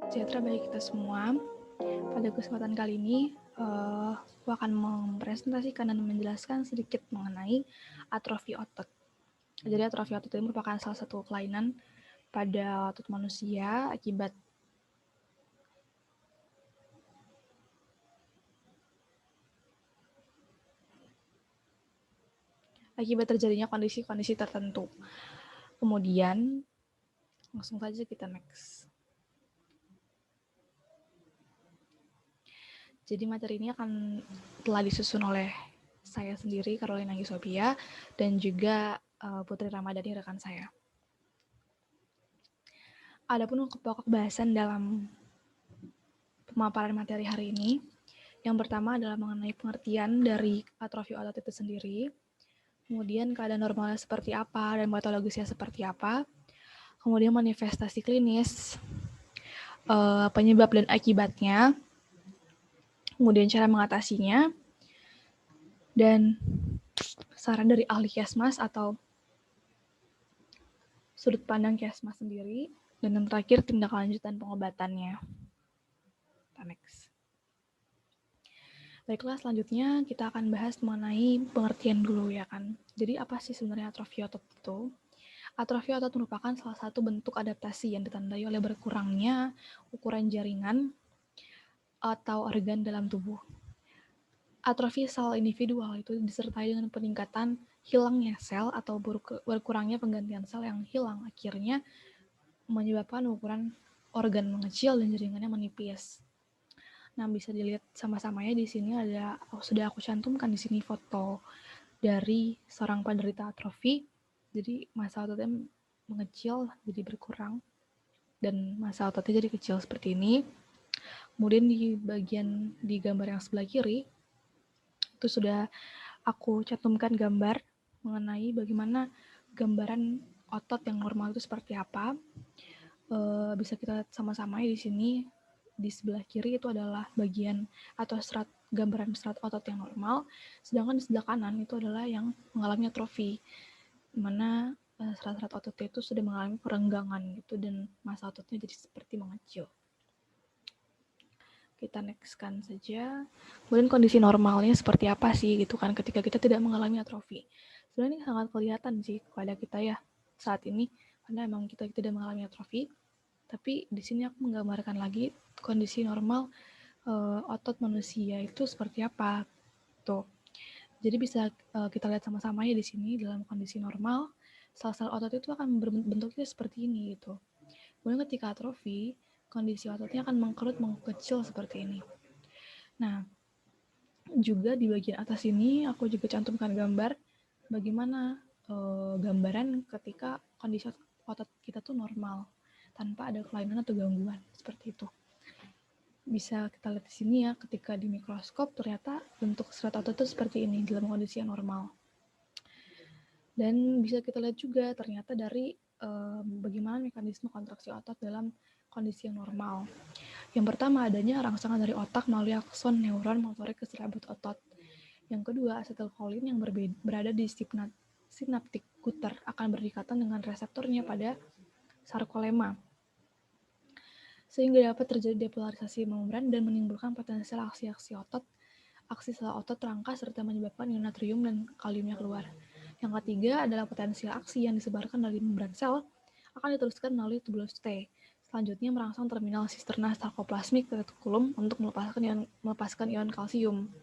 Sejahtera bagi kita semua. Pada kesempatan kali ini, aku akan mempresentasikan dan menjelaskan sedikit mengenai atrofi otot. Jadi atrofi otot itu merupakan salah satu kelainan pada otot manusia akibat terjadinya kondisi-kondisi tertentu. Kemudian, langsung saja kita next. Jadi materi ini akan telah disusun oleh saya sendiri, Carolina Gisopia, dan juga Putri Ramadhani, rekan saya. Adapun pokok bahasan dalam pemaparan materi hari ini, yang pertama adalah mengenai pengertian dari atrofi otot itu sendiri, kemudian keadaan normalnya seperti apa dan patologisnya seperti apa, kemudian manifestasi klinis, penyebab dan akibatnya, kemudian cara mengatasinya, dan saran dari ahli Kesmas atau sudut pandang Kesmas sendiri, dan yang terakhir tindak lanjut dan pengobatannya. Next. Baiklah, selanjutnya kita akan bahas mengenai pengertian dulu ya kan. Jadi apa sih sebenarnya atrofi otot itu? Atrofi otot merupakan salah satu bentuk adaptasi yang ditandai oleh berkurangnya ukuran jaringan atau organ dalam tubuh. Atrofi sel individual itu disertai dengan peningkatan hilangnya sel atau berkurangnya penggantian sel yang hilang, akhirnya menyebabkan ukuran organ mengecil dan jaringannya menipis. Nah, bisa dilihat sama-sama ya di sini sudah aku cantumkan di sini foto dari seorang penderita atrofi. Jadi massa ototnya mengecil jadi berkurang dan massa ototnya jadi kecil seperti ini. Kemudian di gambar yang sebelah kiri itu sudah aku cantumkan gambar mengenai bagaimana gambaran otot yang normal itu seperti apa. Bisa kita lihat sama-sama ya di sini. Di sebelah kiri itu adalah bagian atau gambaran serat otot yang normal, sedangkan di sebelah kanan itu adalah yang mengalami atrofi, di mana serat-serat ototnya itu sudah mengalami perenggangan gitu dan massa ototnya jadi seperti mengecil. Kita nextkan saja. Kemudian kondisi normalnya seperti apa sih gitu kan ketika kita tidak mengalami atrofi. Sebenarnya ini sangat kelihatan sih kepada kita ya saat ini karena memang kita tidak mengalami atrofi. Tapi di sini aku menggambarkan lagi kondisi normal otot manusia itu seperti apa. Tuh. Jadi bisa kita lihat sama-sama ya di sini dalam kondisi normal sel-sel otot itu akan berbentuknya seperti ini gitu. Kemudian ketika atrofi, kondisi ototnya akan mengkecil seperti ini. Nah, juga di bagian atas ini aku juga cantumkan gambar bagaimana gambaran ketika kondisi otot kita tuh normal tanpa ada kelainan atau gangguan seperti itu. Bisa kita lihat di sini ya, ketika di mikroskop ternyata bentuk serat otot itu seperti ini dalam kondisi yang normal. Dan bisa kita lihat juga ternyata dari bagaimana mekanisme kontraksi otot dalam kondisi yang normal. Yang pertama adanya rangsangan dari otak melalui akson neuron motorik ke serabut otot. Yang kedua, asetilkolin yang berada di sinaptik gutter akan berdekatan dengan reseptornya pada sarkolema, sehingga dapat terjadi depolarisasi membran dan menimbulkan potensial aksi-aksi otot, aksi sel otot terangkat serta menyebabkan ion natrium dan kaliumnya keluar. Yang ketiga adalah potensial aksi yang disebarkan dari membran sel akan diteruskan melalui tubulus T. Selanjutnya merangsang terminal sisterna sarkoplasmik retikulum untuk melepaskan ion kalsium.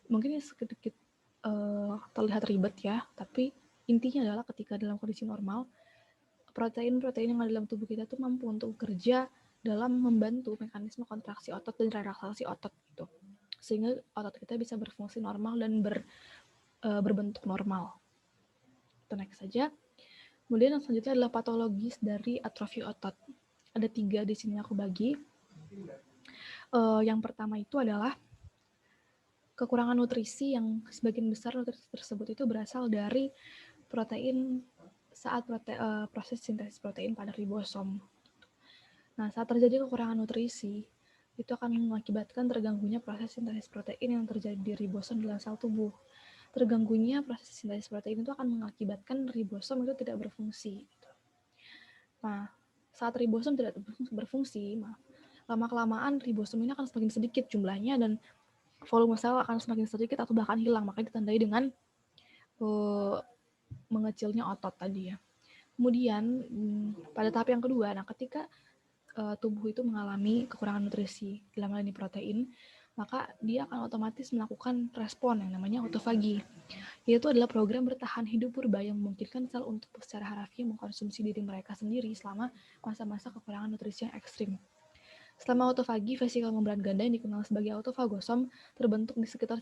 Mungkin ini sedikit terlihat ribet ya, tapi intinya adalah ketika dalam kondisi normal, protein-protein yang ada dalam tubuh kita tuh mampu untuk bekerja dalam membantu mekanisme kontraksi otot dan relaksasi otot gitu. Sehingga otot kita bisa berfungsi normal dan berbentuk normal. Kita next saja. Kemudian yang selanjutnya adalah patologis dari atrofi otot. Ada 3 di sini aku bagi. Yang pertama itu adalah kekurangan nutrisi yang sebagian besar nutrisi tersebut itu berasal dari protein saat proses sintesis protein pada ribosom. Nah, saat terjadi kekurangan nutrisi, itu akan mengakibatkan terganggunya proses sintesis protein yang terjadi di ribosom dalam sel tubuh. Terganggunya proses sintesis protein itu akan mengakibatkan ribosom itu tidak berfungsi. Nah, saat ribosom tidak berfungsi, Lama-kelamaan ribosom ini akan semakin sedikit jumlahnya dan volume sel akan semakin sedikit atau bahkan hilang, makanya ditandai dengan mengecilnya otot tadi ya. Kemudian pada tahap yang kedua, nah ketika tubuh itu mengalami kekurangan nutrisi dalam hal ini protein, maka dia akan otomatis melakukan respon yang namanya autofagi. Yaitu adalah program bertahan hidup purba yang memungkinkan sel untuk secara harafiah mengkonsumsi diri mereka sendiri selama masa-masa kekurangan nutrisi yang ekstrim. Selama autofagi, vesikel membran ganda yang dikenal sebagai autofagosom terbentuk di sekitar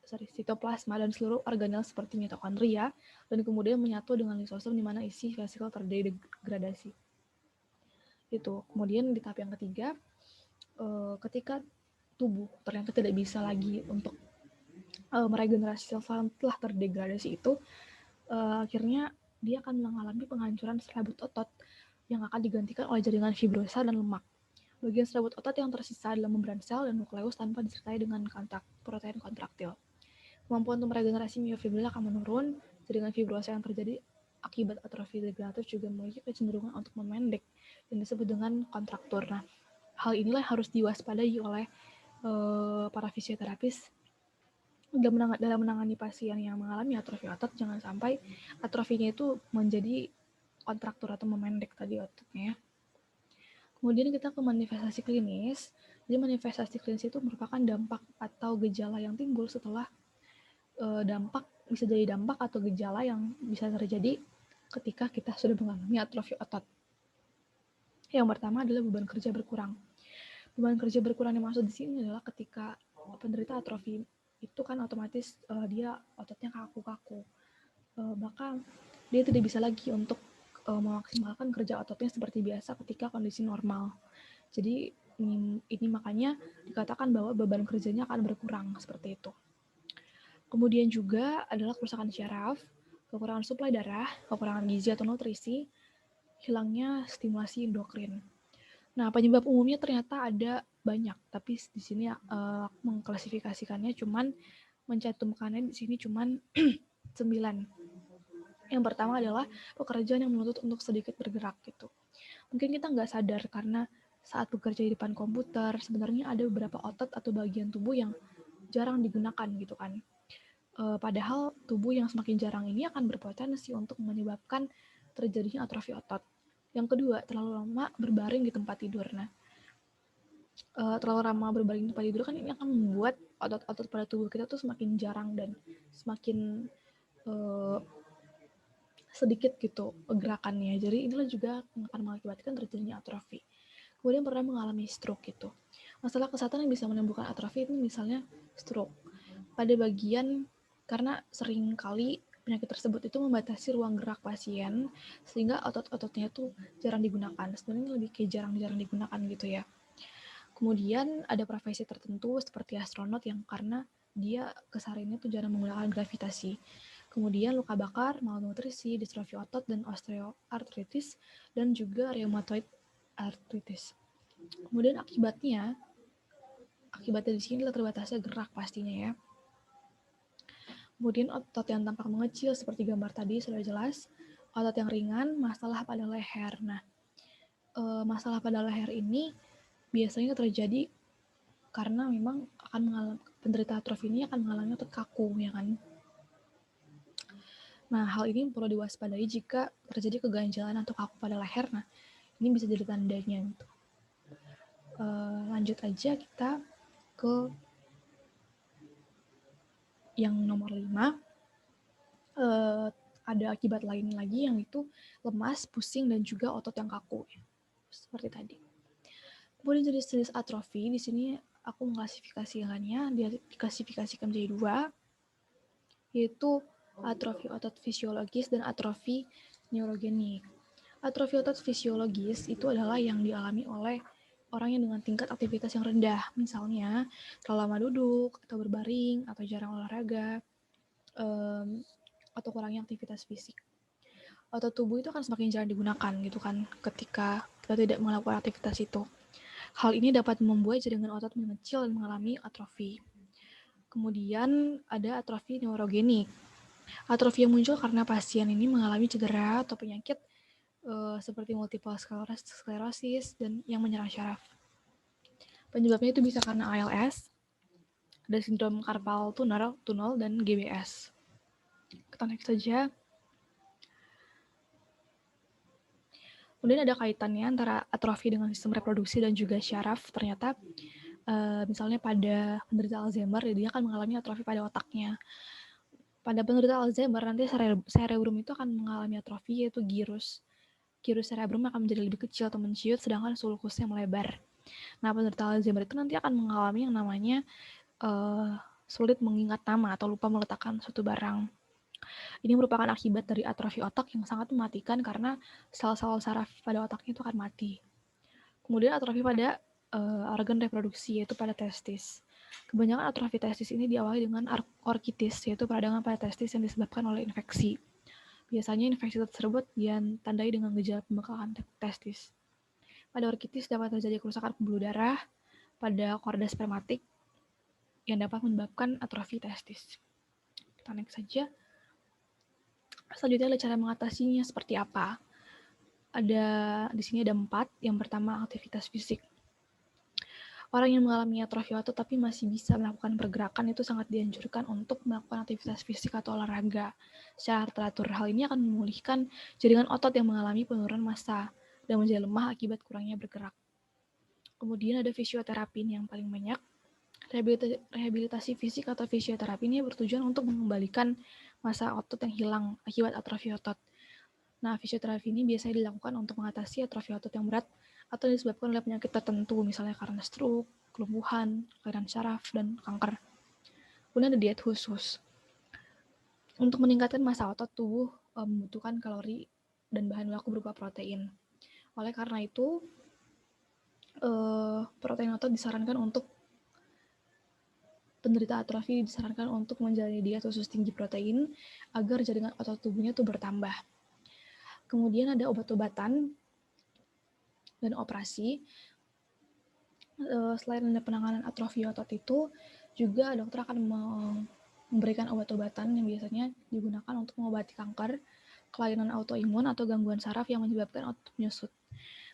sitoplasma dan seluruh organel seperti mitokondria dan kemudian menyatu dengan lisosom di mana isi vesikel terdegradasi. Itu. Kemudian di tahap yang ketiga, ketika tubuh ternyata tidak bisa lagi untuk meregenerasi sel-sel telah terdegradasi itu, akhirnya dia akan mengalami penghancuran serabut otot yang akan digantikan oleh jaringan fibrosa dan lemak. Bagian serabut otot yang tersisa adalah membran sel dan nukleus tanpa disertai dengan protein kontraktil. Kemampuan untuk meregenerasi miofibril akan menurun, jaringan fibrosa yang terjadi akibat atrofi degeneratif juga memiliki kecenderungan untuk memendek yang disebut dengan kontraktur. Nah, hal inilah harus diwaspadai oleh para fisioterapis dalam menangani pasien yang mengalami atrofi otot. Jangan sampai atrofinya itu menjadi kontraktur atau memendek tadi ototnya. Kemudian kita ke manifestasi klinis. Jadi manifestasi klinis itu merupakan dampak atau gejala yang timbul setelah dampak, bisa jadi dampak atau gejala yang bisa terjadi ketika kita sudah mengalami atrofi otot. Yang pertama adalah beban kerja berkurang. Beban kerja berkurang yang maksud di sini adalah ketika penderita atrofi itu kan otomatis dia ototnya kaku-kaku. Maka dia tidak bisa lagi untuk memaksimalkan kerja ototnya seperti biasa ketika kondisi normal. Jadi ini makanya dikatakan bahwa beban kerjanya akan berkurang seperti itu. Kemudian juga adalah kerusakan syaraf, kekurangan suplai darah, kekurangan gizi atau nutrisi, hilangnya stimulasi endokrin. Nah, penyebab umumnya ternyata ada banyak, tapi di sini mengklasifikasikannya cuman mencantumkannya di sini cuman 9. Yang pertama adalah pekerjaan yang menuntut untuk sedikit bergerak gitu. Mungkin kita nggak sadar karena saat bekerja di depan komputer, sebenarnya ada beberapa otot atau bagian tubuh yang jarang digunakan gitu kan. Padahal tubuh yang semakin jarang ini akan berpotensi untuk menyebabkan terjadinya atrofi otot. Yang kedua, terlalu lama berbaring di tempat tidur. Nah, terlalu lama berbaring di tempat tidur kan ini akan membuat otot-otot pada tubuh kita tuh semakin jarang dan semakin sedikit gitu gerakannya. Jadi inilah juga yang akan mengakibatkan terjadinya atrofi. Kemudian pernah mengalami stroke gitu. Masalah kesehatan yang bisa menimbulkan atrofi itu misalnya stroke. Pada bagian karena sering kali penyakit tersebut itu membatasi ruang gerak pasien sehingga otot-ototnya itu jarang digunakan. Sebenarnya lebih kayak jarang-jarang digunakan gitu ya. Kemudian ada profesi tertentu seperti astronot yang karena dia kesehariannya tuh jarang menggunakan gravitasi. Kemudian luka bakar, malnutrisi, distrofi otot, dan osteoartritis, dan juga rheumatoid arthritis. Kemudian akibatnya di sini adalah terbatasnya gerak pastinya ya. Kemudian otot yang tampak mengecil seperti gambar tadi sudah jelas. Otot yang ringan, masalah pada leher. Nah, masalah pada leher ini biasanya terjadi karena memang akan mengalami penderita atrofi ini akan mengalami otot kaku ya kan. Nah, hal ini perlu diwaspadai jika terjadi keganjalan atau kaku pada leher. Nah, ini bisa jadi tandanya gitu. Lanjut aja kita ke yang nomor 5. Ada akibat lain lagi yang itu lemas, pusing, dan juga otot yang kaku. Seperti tadi. Kemudian jenis-jenis atrofi, di sini aku mengklasifikasikannya, dia diklasifikasikan menjadi 2, yaitu atrofi otot fisiologis dan atrofi neurogenik. Atrofi otot fisiologis itu adalah yang dialami oleh orang yang dengan tingkat aktivitas yang rendah, misalnya terlalu lama duduk, atau berbaring, atau jarang olahraga, atau kurangnya aktivitas fisik. Otot tubuh itu akan semakin jarang digunakan gitu kan ketika kita tidak melakukan aktivitas itu. Hal ini dapat membuat jaringan otot mengecil dan mengalami atrofi. Kemudian ada atrofi neurogenik. Atrofi yang muncul karena pasien ini mengalami cedera atau penyakit seperti multiple sclerosis dan yang menyerang syaraf. Penyebabnya itu bisa karena ALS, ada sindrom carpal tunnel dan GBS. Kita next saja. Kemudian ada kaitannya antara atrofi dengan sistem reproduksi dan juga syaraf. Ternyata misalnya pada penderita Alzheimer, dia akan mengalami atrofi pada otaknya. Pada penderita Alzheimer, nanti cerebrum itu akan mengalami atrofi, yaitu gyrus cerebrum akan menjadi lebih kecil atau menciut, sedangkan sulcusnya melebar. Nah, penderita Alzheimer itu nanti akan mengalami yang namanya sulit mengingat nama atau lupa meletakkan suatu barang. Ini merupakan akibat dari atrofi otak yang sangat mematikan karena sel-sel saraf pada otaknya itu akan mati. Kemudian atrofi pada organ reproduksi, yaitu pada testis. Kebanyakan atrofi testis ini diawali dengan orkitis, yaitu peradangan pada testis yang disebabkan oleh infeksi. Biasanya infeksi tersebut ditandai dengan gejala pembekakan testis. Pada orkitis dapat terjadi kerusakan pembuluh darah pada korda spermatik yang dapat menyebabkan atrofi testis. Kita next saja. Selanjutnya adalah cara mengatasinya seperti apa. Di sini ada 4. Yang pertama, aktivitas fisik. Orang yang mengalami atrofi otot tapi masih bisa melakukan pergerakan itu sangat dianjurkan untuk melakukan aktivitas fisik atau olahraga secara teratur. Hal ini akan memulihkan jaringan otot yang mengalami penurunan massa dan menjadi lemah akibat kurangnya bergerak. Kemudian ada fisioterapi yang paling banyak. Rehabilitasi fisik atau fisioterapi ini bertujuan untuk mengembalikan massa otot yang hilang akibat atrofi otot. Nah, fisioterapi ini biasanya dilakukan untuk mengatasi atrofi otot yang berat atau disebabkan oleh penyakit tertentu, misalnya karena stroke, kelumpuhan, kelainan syaraf, dan kanker. Kemudian ada diet khusus. Untuk meningkatkan massa otot, tubuh membutuhkan kalori dan bahan baku berupa protein. Oleh karena itu, protein otot disarankan untuk penderita atrofi disarankan untuk menjalani diet khusus tinggi protein agar jaringan otot tubuhnya tuh bertambah. Kemudian ada obat-obatan dan operasi. Selain ada penanganan atrofi otot itu, juga dokter akan memberikan obat-obatan yang biasanya digunakan untuk mengobati kanker, kelainan autoimun, atau gangguan saraf yang menyebabkan otot menyusut.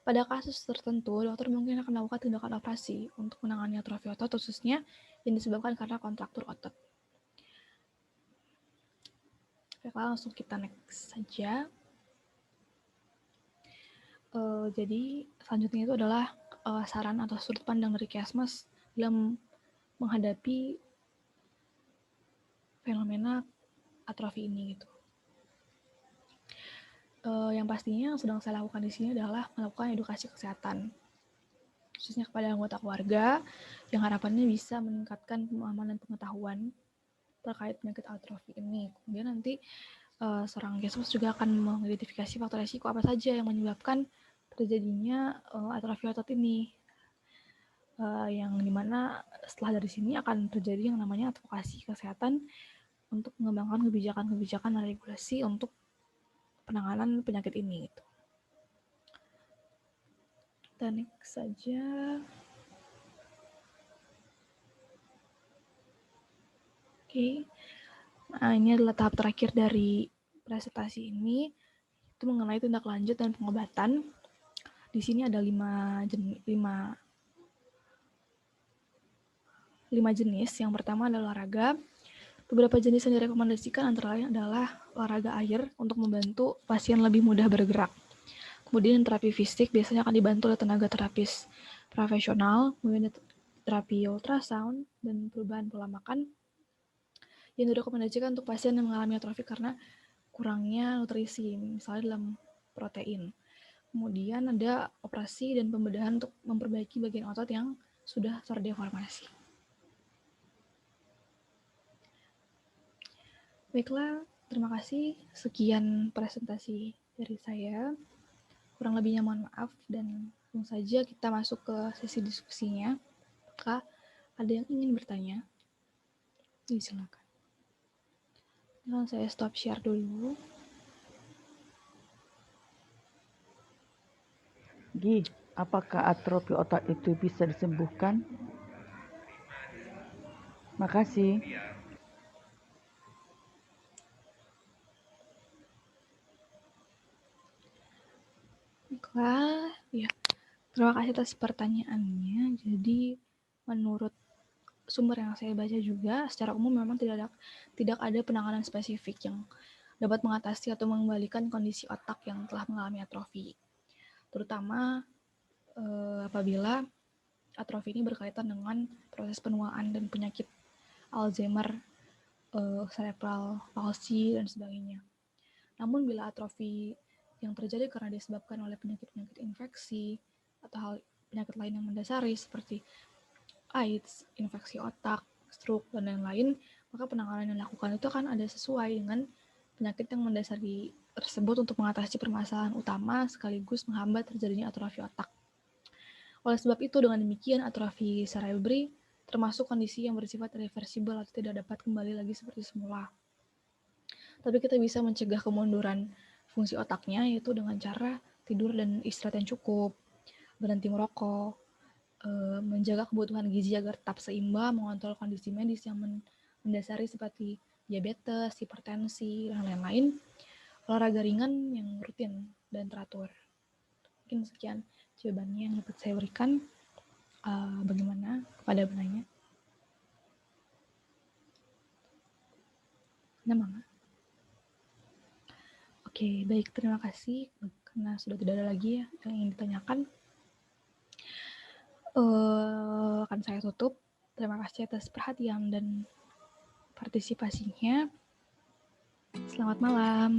Pada kasus tertentu, dokter mungkin akan melakukan tindakan operasi untuk menangani atrofi otot, khususnya yang disebabkan karena kontraktur otot. Baiklah, langsung kita next saja. Jadi selanjutnya itu adalah saran atau sudut pandang dari Kiasmas dalam menghadapi fenomena atrofi ini gitu. Yang pastinya yang sedang saya lakukan di sini adalah melakukan edukasi kesehatan, khususnya kepada anggota keluarga yang harapannya bisa meningkatkan pemahaman dan pengetahuan terkait penyakit atrofi ini. Kemudian nanti seorang Kiasmas juga akan mengidentifikasi faktor resiko apa saja yang menyebabkan terjadinya atrofi otot ini. Yang dimana setelah dari sini akan terjadi yang namanya advokasi kesehatan untuk mengembangkan kebijakan-kebijakan dan regulasi untuk penanganan penyakit ini. Gitu. Kita next saja. Oke. Nah, ini adalah tahap terakhir dari presentasi ini. Itu mengenai tindak lanjut dan pengobatan. Di sini ada 5 jenis. Yang pertama adalah olahraga. Beberapa jenis yang direkomendasikan antara lain adalah olahraga air untuk membantu pasien lebih mudah bergerak. Kemudian terapi fisik biasanya akan dibantu oleh tenaga terapis profesional, kemudian terapi ultrasound dan perubahan pola makan yang direkomendasikan untuk pasien yang mengalami atrofi karena kurangnya nutrisi, misalnya dalam protein. Kemudian ada operasi dan pembedahan untuk memperbaiki bagian otot yang sudah terdeformasi. Baiklah, terima kasih. Sekian presentasi dari saya. Kurang lebihnya mohon maaf dan langsung saja kita masuk ke sesi diskusinya. Apakah ada yang ingin bertanya? Silakan. Nah, saya stop share dulu. Gi, apakah atrofi otak itu bisa disembuhkan? Makasih. Baiklah, ya. Terima kasih atas pertanyaannya. Jadi menurut sumber yang saya baca juga, secara umum memang tidak ada penanganan spesifik yang dapat mengatasi atau mengembalikan kondisi otak yang telah mengalami atrofi. Terutama apabila atrofi ini berkaitan dengan proses penuaan dan penyakit Alzheimer, cerebral palsy, dan sebagainya. Namun bila atrofi yang terjadi karena disebabkan oleh penyakit-penyakit infeksi atau hal penyakit lain yang mendasari seperti AIDS, infeksi otak, stroke, dan lain-lain, maka penanganan yang dilakukan itu akan ada sesuai dengan penyakit yang mendasari tersebut untuk mengatasi permasalahan utama sekaligus menghambat terjadinya atrofi otak. Oleh sebab itu, dengan demikian atrofi cerebri termasuk kondisi yang bersifat irreversibel atau tidak dapat kembali lagi seperti semula. Tapi kita bisa mencegah kemunduran fungsi otaknya yaitu dengan cara tidur dan istirahat yang cukup, berhenti merokok, menjaga kebutuhan gizi agar tetap seimbang, mengontrol kondisi medis yang mendasari seperti diabetes, hipertensi, dan lain-lain, olahraga ringan yang rutin dan teratur. Mungkin sekian jawabannya yang dapat saya berikan. Bagaimana kepada penanya? Nama? Oke, baik. Terima kasih karena sudah tidak ada lagi ya yang ingin ditanyakan. Akan saya tutup. Terima kasih atas perhatian dan partisipasinya. Selamat malam.